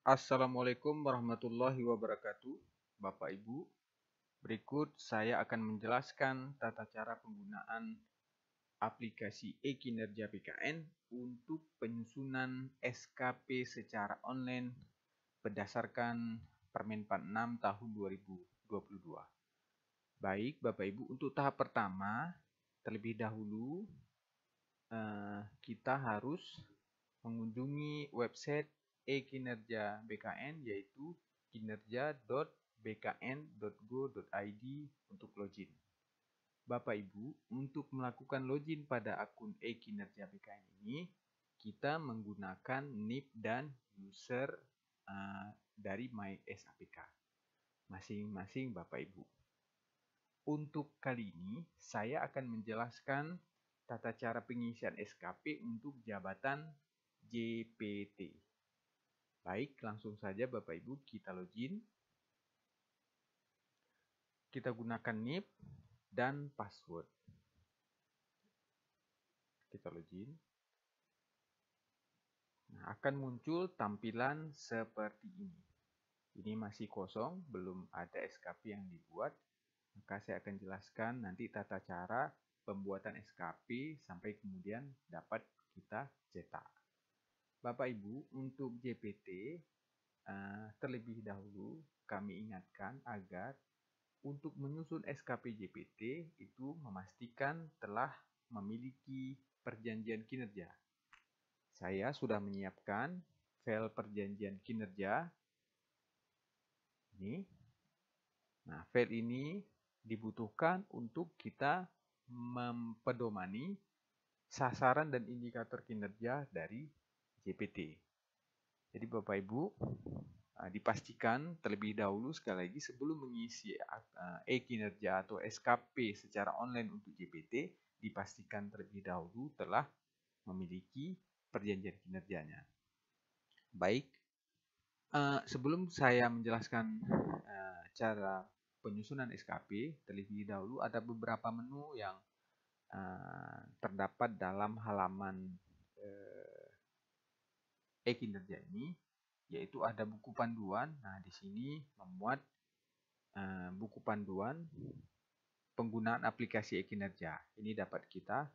Assalamualaikum warahmatullahi wabarakatuh, Bapak Ibu. Berikut saya akan menjelaskan tata cara penggunaan aplikasi e-kinerja BKN untuk penyusunan SKP secara online berdasarkan Permenpan 6 tahun 2022. Baik, Bapak Ibu, untuk tahap pertama, terlebih dahulu kita harus mengunjungi website e-kinerja BKN yaitu kinerja.bkn.go.id untuk login. Bapak Ibu, untuk melakukan login pada akun e-kinerja BKN ini, kita menggunakan NIP dan user dari MySAPK masing-masing Bapak Ibu. Untuk kali ini, saya akan menjelaskan tata cara pengisian SKP untuk jabatan JPT. Baik, langsung saja Bapak Ibu kita login. Kita gunakan NIP dan password. Kita login. Nah, akan muncul tampilan seperti ini. Ini masih kosong, belum ada SKP yang dibuat. Maka saya akan jelaskan nanti tata cara pembuatan SKP sampai kemudian dapat kita cetak. Bapak Ibu, untuk JPT terlebih dahulu kami ingatkan agar untuk menyusun SKP JPT itu memastikan telah memiliki perjanjian kinerja. Saya sudah menyiapkan file perjanjian kinerja ini. Nah, file ini dibutuhkan untuk kita mempedomani sasaran dan indikator kinerja dari JPT. Jadi Bapak Ibu, dipastikan terlebih dahulu sekali lagi sebelum mengisi e-kinerja atau SKP secara online untuk JPT, dipastikan terlebih dahulu telah memiliki perjanjian kinerjanya. Baik, sebelum saya menjelaskan cara penyusunan SKP, terlebih dahulu ada beberapa menu yang terdapat dalam halaman e-kinerja ini, yaitu ada buku panduan. Nah, di sini memuat buku panduan penggunaan aplikasi e-kinerja. Ini dapat kita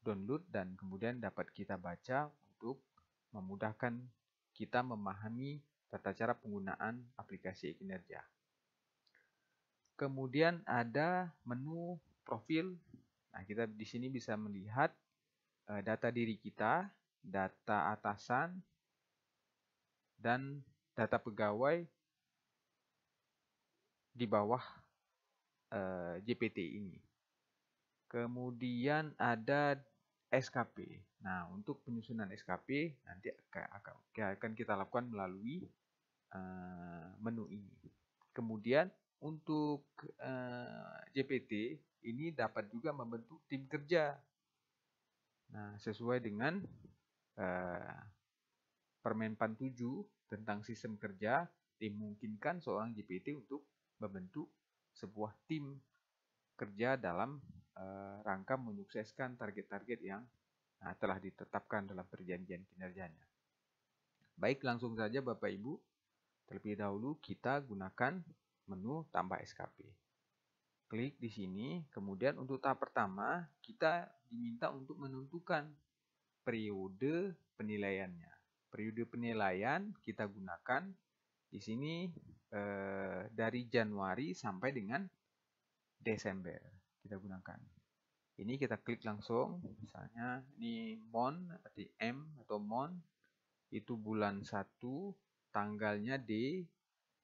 download dan kemudian dapat kita baca untuk memudahkan kita memahami tata cara penggunaan aplikasi e-kinerja. Kemudian ada menu profil. Nah, kita di sini bisa melihat data diri kita, data atasan, dan data pegawai di bawah JPT ini. Kemudian ada SKP. Nah, untuk penyusunan SKP nanti akan kita lakukan melalui menu ini. Kemudian untuk JPT ini dapat juga membentuk tim kerja. Nah, sesuai dengan Permenpan 7 tentang sistem kerja, dimungkinkan seorang JPT untuk membentuk sebuah tim kerja dalam rangka menyukseskan target-target yang telah ditetapkan dalam perjanjian kinerjanya. Baik, langsung saja Bapak Ibu, terlebih dahulu kita gunakan menu tambah SKP. Klik di sini, kemudian untuk tahap pertama kita diminta untuk menentukan periode penilaiannya. Periode penilaian kita gunakan di sini dari Januari sampai dengan Desember kita gunakan. Ini kita klik langsung, misalnya ini MON arti M atau MON itu bulan 1, tanggalnya D,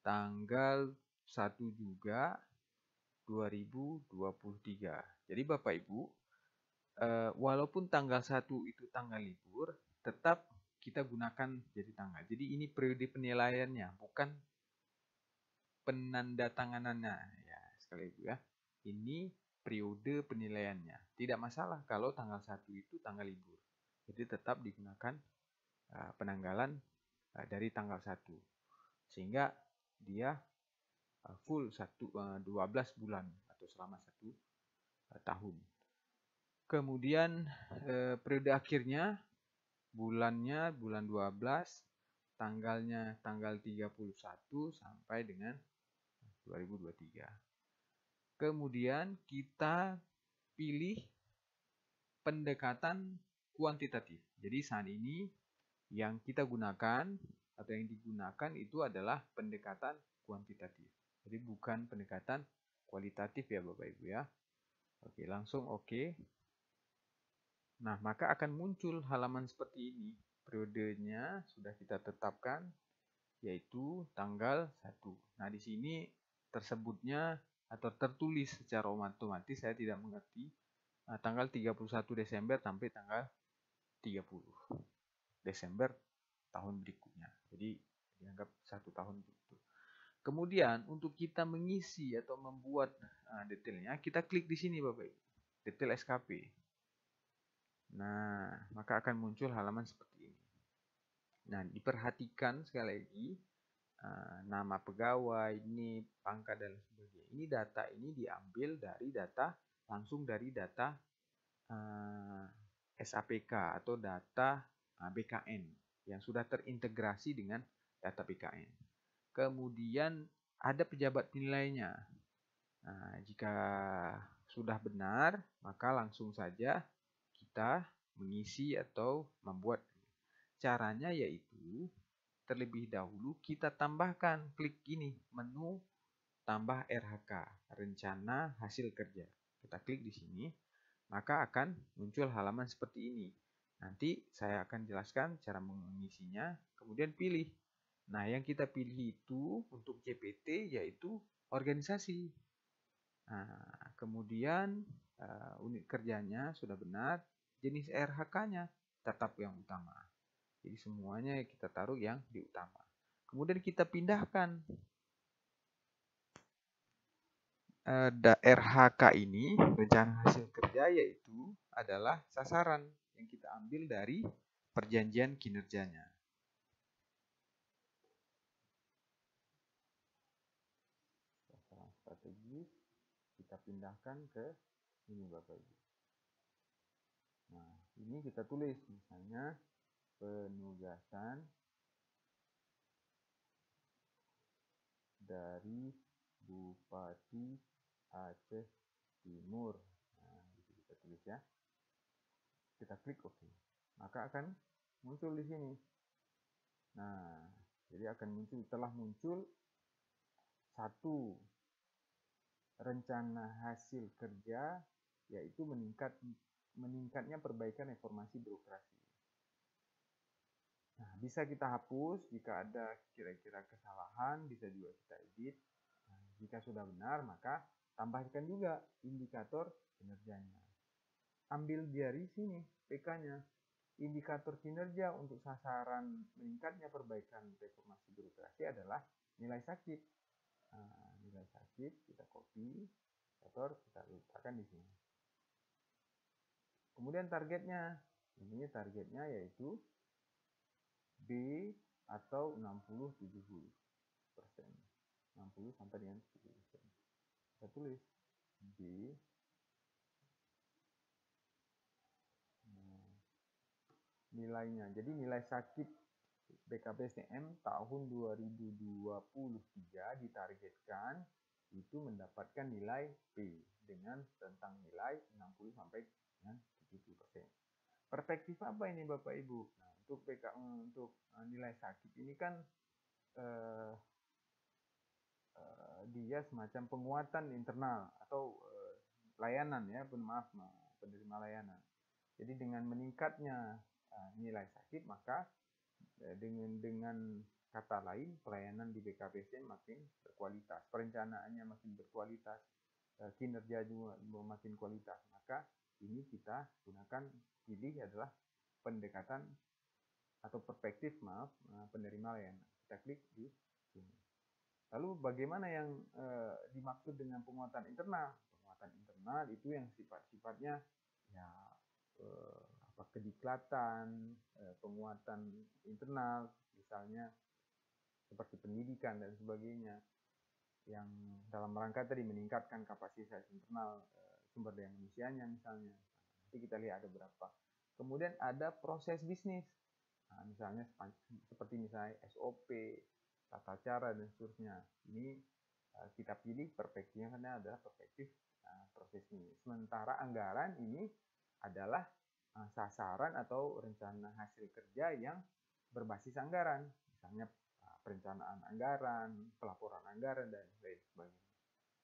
tanggal 1 juga 2023. Jadi Bapak Ibu, walaupun tanggal 1 itu tanggal libur, tetap kita gunakan jadi tanggal. Jadi ini periode penilaiannya, bukan penandatanganannya ya, sekali lagi ya. Ini periode penilaiannya. Tidak masalah kalau tanggal 1 itu tanggal libur. Jadi tetap digunakan penanggalan dari tanggal 1. Sehingga dia full 12 bulan atau selama 1 tahun. Kemudian periode akhirnya bulannya bulan 12, tanggalnya tanggal 31 sampai dengan 2023. Kemudian kita pilih pendekatan kuantitatif. Jadi saat ini yang kita gunakan atau yang digunakan itu adalah pendekatan kuantitatif. Jadi bukan pendekatan kualitatif ya Bapak Ibu ya. Oke, langsung oke. Nah, maka akan muncul halaman seperti ini. Periodenya sudah kita tetapkan, yaitu tanggal 1. Nah, di sini tersebutnya atau tertulis secara otomatis, saya tidak mengerti, tanggal 31 Desember sampai tanggal 30 Desember tahun berikutnya. Jadi, dianggap 1 tahun begitu. Kemudian, untuk kita mengisi atau membuat detailnya, kita klik di sini Bapak Ibu, detail SKP. Nah, maka akan muncul halaman seperti ini. Nah, diperhatikan sekali lagi, nama pegawai, ini pangkat dan sebagainya. Ini data ini diambil dari data, langsung dari data SAPK atau data BKN yang sudah terintegrasi dengan data BKN. Kemudian ada pejabat penilainya. Nah, jika sudah benar, maka langsung saja kita mengisi atau membuat. Caranya yaitu terlebih dahulu kita tambahkan, klik ini, menu tambah RHK, rencana hasil kerja. Kita klik di sini, maka akan muncul halaman seperti ini. Nanti saya akan jelaskan cara mengisinya, kemudian pilih. Nah, yang kita pilih itu untuk JPT yaitu organisasi. Nah, kemudian unit kerjanya sudah benar, jenis RHK-nya tetap yang utama. Jadi semuanya kita taruh yang di utama. Kemudian kita pindahkan RHK ini, rencana hasil kerja, yaitu adalah sasaran yang kita ambil dari perjanjian kinerjanya. Sasaran strategis kita pindahkan ke ini Bapak Ibu. Nah, ini kita tulis misalnya penugasan dari Bupati Aceh Timur. Nah, itu kita tulis ya. Kita klik OK. Maka akan muncul di sini. Nah, jadi akan muncul, telah muncul satu rencana hasil kerja, yaitu meningkatnya perbaikan informasi birokrasi. Nah, bisa kita hapus jika ada kira-kira kesalahan, bisa juga kita edit. Nah, jika sudah benar, maka tambahkan juga indikator kinerjanya. Ambil dari sini PK-nya. Indikator kinerja untuk sasaran meningkatnya perbaikan reformasi birokrasi adalah nilai sakit. Nah, nilai sakit kita copy, kita letakkan di sini. Kemudian targetnya, ini targetnya yaitu B atau 60-70%. 60 sampai dengan 70%. Kita tulis B. Nilainya, jadi nilai sakit BKPSDM tahun 2023 ditargetkan itu mendapatkan nilai P dengan rentang nilai 60 sampai dengan 70%. Perspektif apa ini Bapak Ibu? Nah, untuk nilai sakit ini kan dia semacam penguatan internal atau layanan ya, penerima layanan. Jadi dengan meningkatnya nilai sakit, maka dengan kata lain pelayanan di BKPSDM makin berkualitas, perencanaannya makin berkualitas, kinerja juga makin kualitas. Maka ini kita gunakan, pilih adalah pendekatan atau perspektif penerima layanan. Kita klik di sini. Lalu bagaimana yang dimaksud dengan penguatan internal? Penguatan internal itu yang sifat-sifatnya ya kediklatan, penguatan internal, misalnya seperti pendidikan dan sebagainya, yang dalam rangka tadi meningkatkan kapasitas internal sumber daya manusianya misalnya. Nanti kita lihat ada berapa. Kemudian ada proses bisnis. Nah, misalnya seperti misalnya SOP, tata cara dan seterusnya. Ini kita pilih perspektifnya karena adalah perspektif proses ini. Sementara anggaran ini adalah sasaran atau rencana hasil kerja yang berbasis anggaran, misalnya perencanaan anggaran, pelaporan anggaran dan lain sebagainya.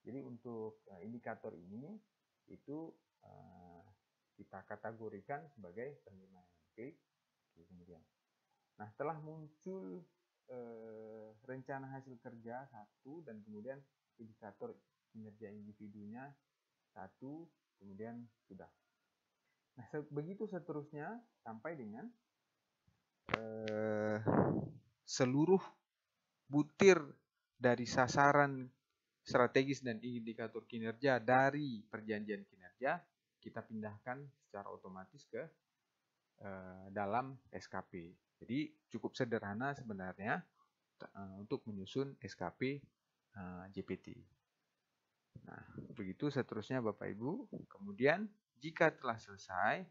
Jadi untuk indikator ini itu kita kategorikan sebagai penilaian. Oke, kemudian. Nah, setelah muncul rencana hasil kerja satu dan kemudian indikator kinerja individunya satu, kemudian sudah. Nah, begitu seterusnya sampai dengan seluruh butir dari sasaran strategis dan indikator kinerja dari perjanjian kinerja kita pindahkan secara otomatis ke dalam SKP. Jadi cukup sederhana sebenarnya untuk menyusun SKP JPT. Nah, begitu seterusnya Bapak Ibu. Kemudian jika telah selesai,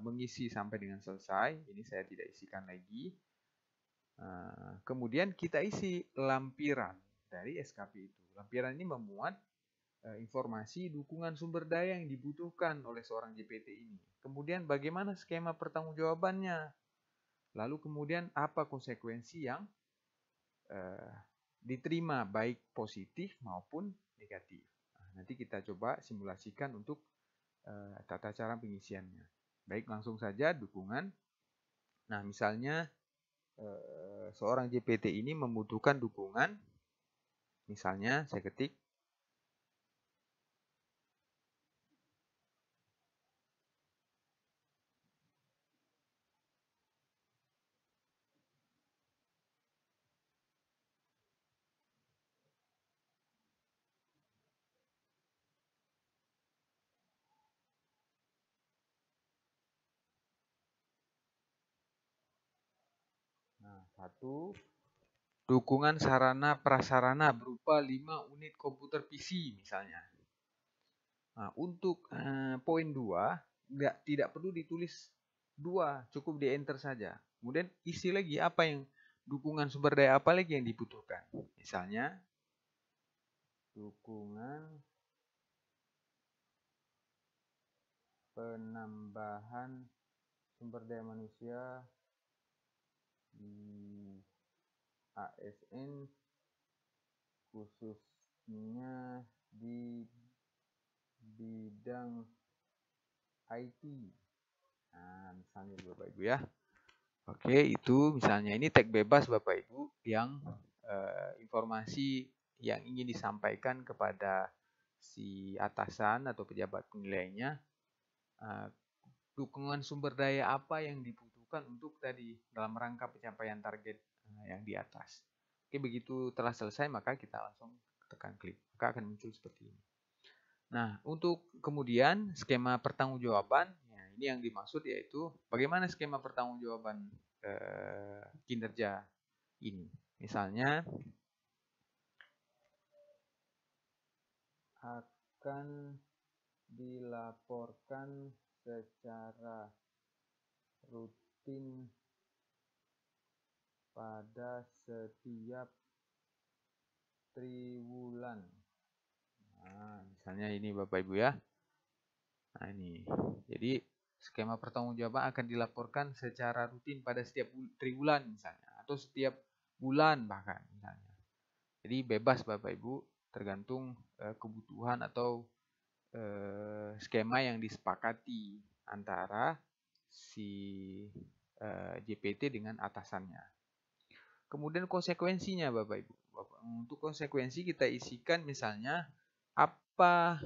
mengisi sampai dengan selesai, ini saya tidak isikan lagi. Kemudian kita isi lampiran dari SKP itu. Lampiran ini memuat informasi dukungan sumber daya yang dibutuhkan oleh seorang JPT ini. Kemudian bagaimana skema pertanggungjawabannya. Lalu kemudian apa konsekuensi yang diterima baik positif maupun negatif. Nah, nanti kita coba simulasikan untuk tata cara pengisiannya. Baik, langsung saja dukungan. Nah, misalnya seorang JPT ini membutuhkan dukungan. Misalnya saya ketik satu, dukungan sarana prasarana berupa 5 unit komputer PC misalnya. Nah, untuk poin 2 tidak perlu ditulis 2, cukup di enter saja. Kemudian isi lagi apa yang dukungan sumber daya apa lagi yang dibutuhkan. Misalnya dukungan penambahan sumber daya manusia di ASN khususnya di bidang IT. Nah, misalnya Bapak Ibu ya. Oke, itu misalnya ini tag bebas Bapak Ibu yang informasi yang ingin disampaikan kepada si atasan atau pejabat penilainya, dukungan sumber daya apa yang dibutuhkan untuk tadi dalam rangka pencapaian target yang di atas. Oke, begitu telah selesai maka kita langsung tekan klik, maka akan muncul seperti ini. Nah, untuk kemudian skema pertanggungjawaban, ya, ini yang dimaksud yaitu bagaimana skema pertanggungjawaban kinerja ini. Misalnya akan dilaporkan secara rutin pada setiap triwulan. Nah, misalnya ini Bapak Ibu ya. Nah, ini. Jadi skema pertanggungjawaban akan dilaporkan secara rutin pada setiap triwulan misalnya atau setiap bulan bahkan misalnya. Jadi bebas Bapak Ibu tergantung kebutuhan atau skema yang disepakati antara si JPT dengan atasannya. Kemudian konsekuensinya Bapak Ibu. Untuk konsekuensi kita isikan misalnya apa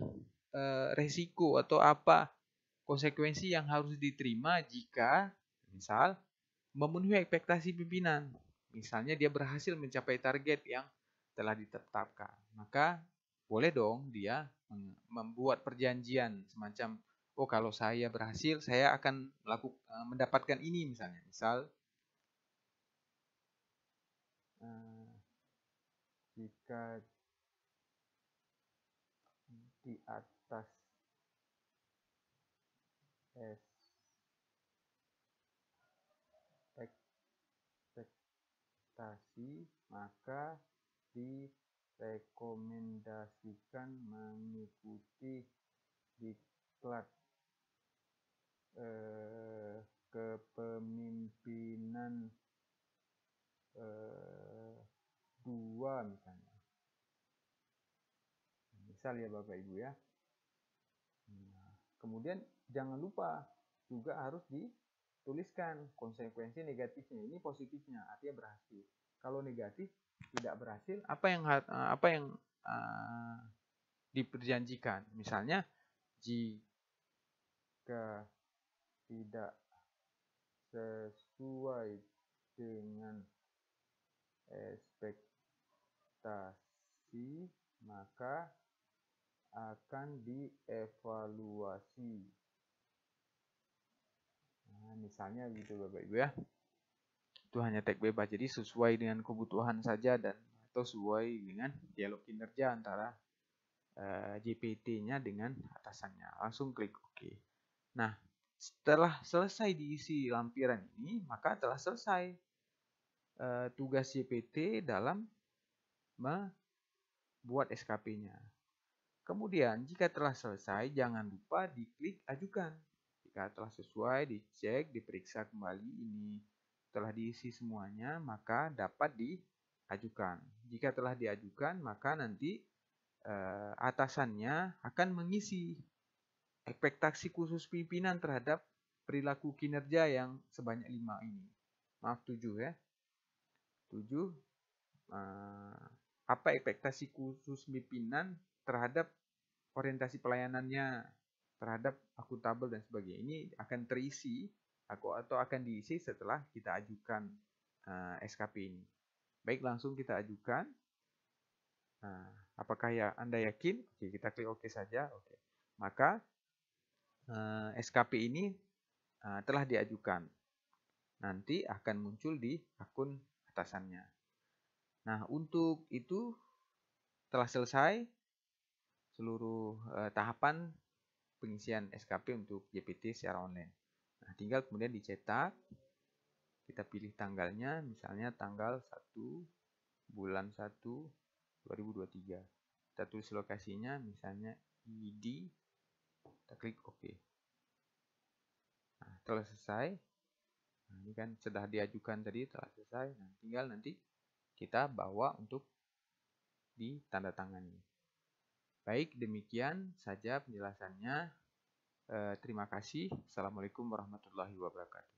resiko atau apa konsekuensi yang harus diterima jika misal memenuhi ekspektasi pimpinan. Misalnya dia berhasil mencapai target yang telah ditetapkan. Maka boleh dong dia membuat perjanjian semacam, oh kalau saya berhasil saya akan mendapatkan ini misalnya. Misal jika di atas maka direkomendasikan mengikuti diklat kepemimpinan 2 misalnya. Misal ya Bapak Ibu ya. Nah, kemudian jangan lupa juga harus dituliskan konsekuensi negatifnya. Ini positifnya, artinya berhasil. Kalau negatif tidak berhasil, apa yang diperjanjikan? Misalnya jika tidak sesuai dengan ekspektasi, maka akan dievaluasi. Nah, misalnya gitu Bapak Ibu ya. Itu hanya teks bebas, jadi sesuai dengan kebutuhan saja dan atau sesuai dengan dialog kinerja antara JPT-nya dengan atasannya. Langsung klik OK. Nah, setelah selesai diisi lampiran ini, maka telah selesai tugas JPT dalam membuat SKP-nya. Kemudian, jika telah selesai, jangan lupa diklik ajukan. Jika telah sesuai, dicek, diperiksa kembali ini telah diisi semuanya, maka dapat diajukan. Jika telah diajukan, maka nanti atasannya akan mengisi ekspektasi khusus pimpinan terhadap perilaku kinerja yang sebanyak 5 ini. Maaf 7 ya. 7. Apa ekspektasi khusus pimpinan terhadap orientasi pelayanannya, terhadap akuntabel dan sebagainya. Ini akan terisi atau akan diisi setelah kita ajukan SKP ini. Baik, langsung kita ajukan. Nah, apakah ya Anda yakin? Oke, kita klik OK saja. Oke. Maka SKP ini telah diajukan. Nanti akan muncul di akun atasannya. Nah, untuk itu telah selesai seluruh tahapan pengisian SKP untuk JPT secara online. Nah, tinggal kemudian dicetak. Kita pilih tanggalnya, misalnya tanggal 1 bulan 1 2023. Kita tulis lokasinya, misalnya ID. Kita klik OK. Nah, telah selesai. Nah, ini kan sudah diajukan tadi, telah selesai. Nah, tinggal nanti kita bawa untuk ditandatangani. Baik, demikian saja penjelasannya. Terima kasih. Assalamualaikum warahmatullahi wabarakatuh.